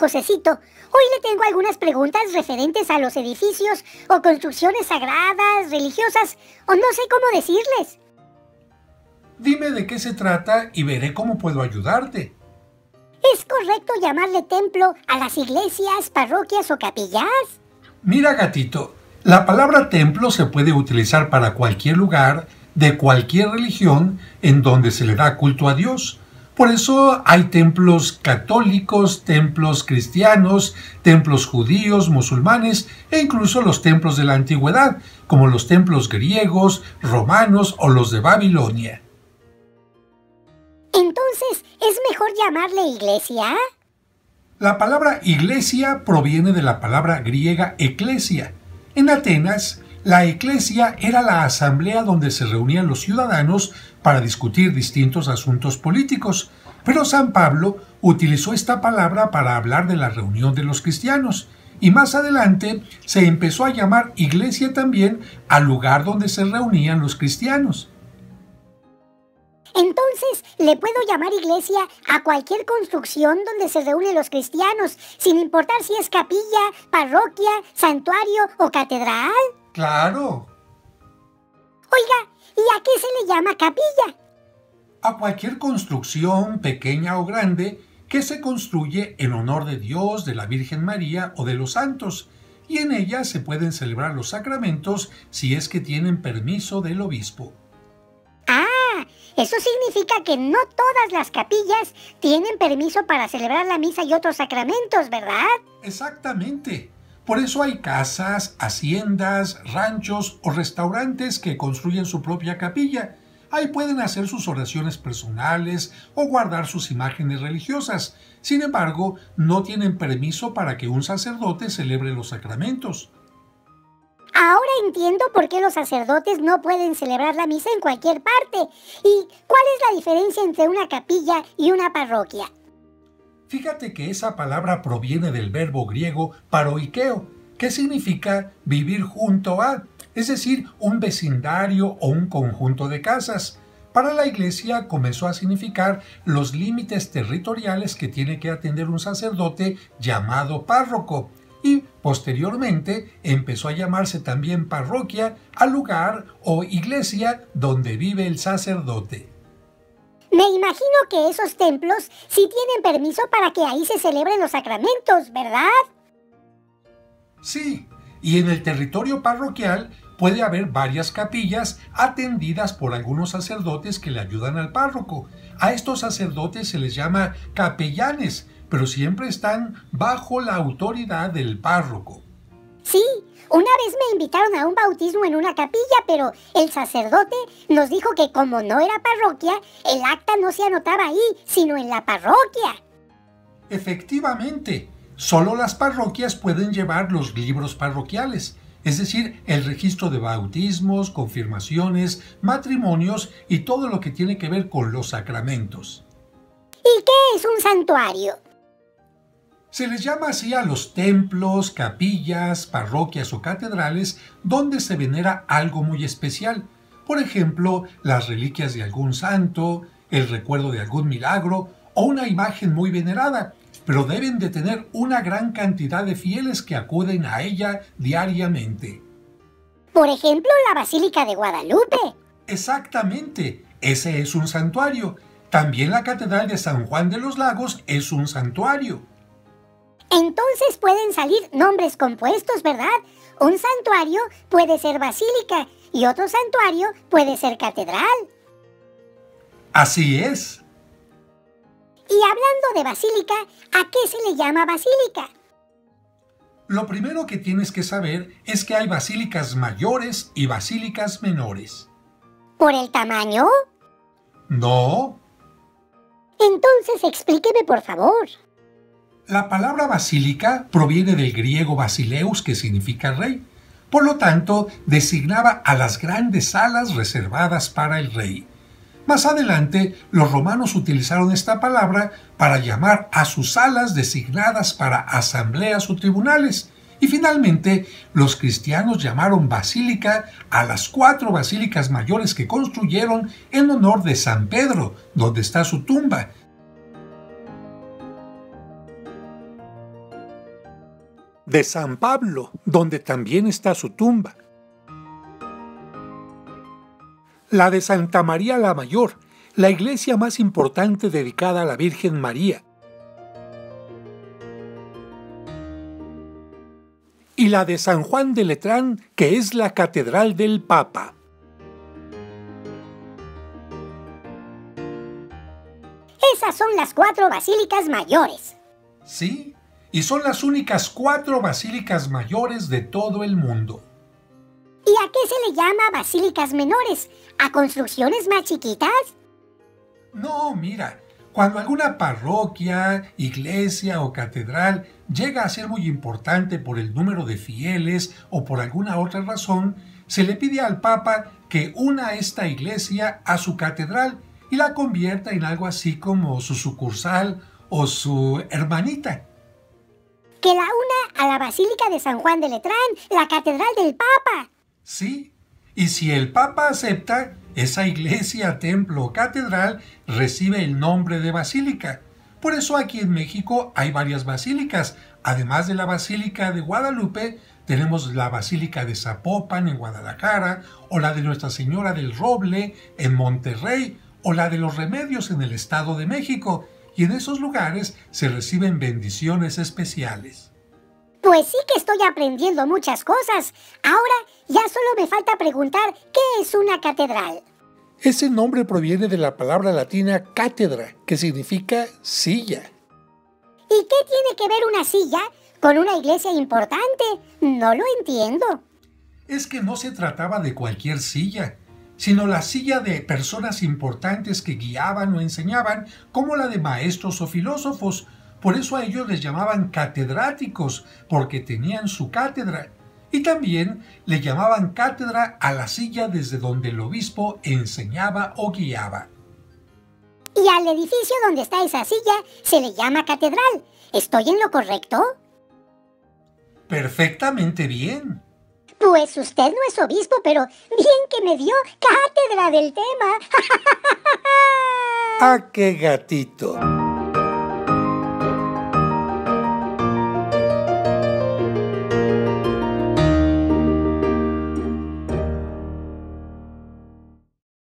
Josecito. Hoy le tengo algunas preguntas referentes a los edificios o construcciones sagradas, religiosas, o no sé cómo decirles. Dime de qué se trata y veré cómo puedo ayudarte. ¿Es correcto llamarle templo a las iglesias, parroquias o capillas? Mira, gatito, la palabra templo se puede utilizar para cualquier lugar, de cualquier religión, en donde se le da culto a Dios. Por eso hay templos católicos, templos cristianos, templos judíos, musulmanes e incluso los templos de la antigüedad, como los templos griegos, romanos o los de Babilonia. Entonces, ¿es mejor llamarle iglesia? La palabra iglesia proviene de la palabra griega eclesia. En Atenas, la eclesia era la asamblea donde se reunían los ciudadanos para discutir distintos asuntos políticos, pero San Pablo utilizó esta palabra para hablar de la reunión de los cristianos, y más adelante se empezó a llamar iglesia también al lugar donde se reunían los cristianos. Entonces, ¿le puedo llamar iglesia a cualquier construcción donde se reúnen los cristianos, sin importar si es capilla, parroquia, santuario o catedral? ¡Claro! Oiga, ¿y a qué se le llama capilla? A cualquier construcción, pequeña o grande, que se construye en honor de Dios, de la Virgen María o de los santos, y en ella se pueden celebrar los sacramentos si es que tienen permiso del obispo. Ah, eso significa que no todas las capillas tienen permiso para celebrar la misa y otros sacramentos, ¿verdad? Exactamente. Por eso hay casas, haciendas, ranchos o restaurantes que construyen su propia capilla. Ahí pueden hacer sus oraciones personales o guardar sus imágenes religiosas. Sin embargo, no tienen permiso para que un sacerdote celebre los sacramentos. Ahora entiendo por qué los sacerdotes no pueden celebrar la misa en cualquier parte. ¿Y cuál es la diferencia entre una capilla y una parroquia? Fíjate que esa palabra proviene del verbo griego paroikeo, que significa vivir junto a, es decir, un vecindario o un conjunto de casas. Para la iglesia comenzó a significar los límites territoriales que tiene que atender un sacerdote llamado párroco, y posteriormente empezó a llamarse también parroquia al lugar o iglesia donde vive el sacerdote. Me imagino que esos templos sí tienen permiso para que ahí se celebren los sacramentos, ¿verdad? Sí, y en el territorio parroquial puede haber varias capillas atendidas por algunos sacerdotes que le ayudan al párroco. A estos sacerdotes se les llama capellanes, pero siempre están bajo la autoridad del párroco. Sí, una vez me invitaron a un bautismo en una capilla, pero el sacerdote nos dijo que como no era parroquia, el acta no se anotaba ahí, sino en la parroquia. Efectivamente, solo las parroquias pueden llevar los libros parroquiales, es decir, el registro de bautismos, confirmaciones, matrimonios y todo lo que tiene que ver con los sacramentos. ¿Y qué es un santuario? Se les llama así a los templos, capillas, parroquias o catedrales donde se venera algo muy especial. Por ejemplo, las reliquias de algún santo, el recuerdo de algún milagro o una imagen muy venerada, pero deben de tener una gran cantidad de fieles que acuden a ella diariamente. Por ejemplo, la Basílica de Guadalupe. Exactamente, ese es un santuario. También la Catedral de San Juan de los Lagos es un santuario. Entonces pueden salir nombres compuestos, ¿verdad? Un santuario puede ser basílica y otro santuario puede ser catedral. Así es. Y hablando de basílica, ¿a qué se le llama basílica? Lo primero que tienes que saber es que hay basílicas mayores y basílicas menores. ¿Por el tamaño? No. Entonces explíqueme, por favor. La palabra basílica proviene del griego basileus, que significa rey. Por lo tanto, designaba a las grandes salas reservadas para el rey. Más adelante, los romanos utilizaron esta palabra para llamar a sus salas designadas para asambleas o tribunales. Y finalmente, los cristianos llamaron basílica a las 4 basílicas mayores que construyeron en honor de San Pedro, donde está su tumba. de San Pablo, donde también está su tumba. La de Santa María la Mayor, la iglesia más importante dedicada a la Virgen María. Y la de San Juan de Letrán, que es la Catedral del Papa. Esas son las 4 basílicas mayores. Sí, y son las únicas 4 basílicas mayores de todo el mundo. ¿Y a qué se le llama basílicas menores? ¿A construcciones más chiquitas? No, mira, cuando alguna parroquia, iglesia o catedral llega a ser muy importante por el número de fieles o por alguna otra razón, se le pide al Papa que una esta iglesia a su catedral y la convierta en algo así como su sucursal o su hermanita. Que la una a la Basílica de San Juan de Letrán, la Catedral del Papa. Sí, y si el Papa acepta, esa iglesia, templo o catedral recibe el nombre de basílica. Por eso aquí en México hay varias basílicas. Además de la Basílica de Guadalupe, tenemos la Basílica de Zapopan en Guadalajara, o la de Nuestra Señora del Roble en Monterrey, o la de los Remedios en el Estado de México. Y en esos lugares se reciben bendiciones especiales. Pues sí que estoy aprendiendo muchas cosas. Ahora ya solo me falta preguntar ¿qué es una catedral? Ese nombre proviene de la palabra latina cátedra, que significa silla. ¿Y qué tiene que ver una silla con una iglesia importante? No lo entiendo. Es que no se trataba de cualquier silla, sino la silla de personas importantes que guiaban o enseñaban, como la de maestros o filósofos. Por eso a ellos les llamaban catedráticos, porque tenían su cátedra. Y también le llamaban cátedra a la silla desde donde el obispo enseñaba o guiaba. Y al edificio donde está esa silla se le llama catedral. ¿Estoy en lo correcto? Perfectamente bien. Pues usted no es obispo, pero bien que me dio cátedra del tema. ¡Ah, qué gatito!